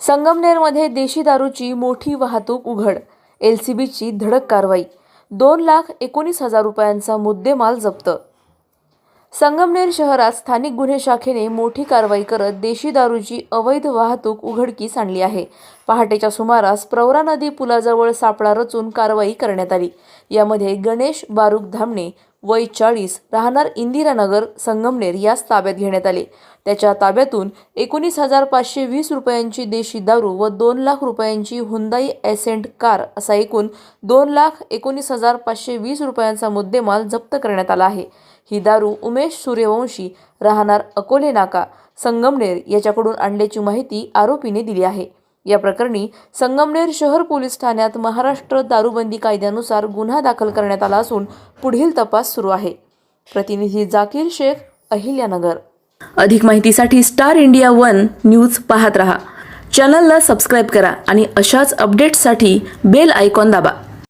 संगमनेरमध्ये देशी दारूची मोठी वाहतूक उघड. एलसीबीची धडक कारवाई. 2,19,000 रुपयांचा मुद्देमाल जप्त. संगमनेर शहरात स्थानिक गुन्हे शाखेने मोठी कारवाई करत देशी दारूची अवैध वाहतूक उघडकीस आणली आहे. पहाटेच्या सुमारास प्रवरा नदी पुलाजवळ सापळा रचून कारवाई करण्यात आली. यामध्ये गणेश बारूक धामणे वय 40 राहणार इंदिरानगर संगमनेर यास ताब्यात घेण्यात आले. त्याच्या ताब्यातून 19,520 रुपयांची देशी दारू व 2 लाख रुपयांची हुंदाई एसेंट कार असा एकूण 2,19,520 रुपयांचा मुद्देमाल जप्त करण्यात आला आहे. ही दारू उमेश सूर्यवंशी राहणार अकोले नाका संगमनेर याच्याकडून आणल्याची माहिती आरोपीने दिली आहे. या प्रकरणी संगमनेर शहर पोलीस ठाण्यात महाराष्ट्र दारूबंदी कायद्यानुसार गुन्हा दाखल करण्यात आला असून पुढील तपास सुरू आहे. प्रतिनिधी जाकीर शेख, अहिल्यानगर. अधिक माहितीसाठी स्टार इंडिया 1 न्यूज पाहत रहा. चॅनलला सबस्क्राईब करा आणि अशाच अपडेट्ससाठी बेल आयकॉन दाबा.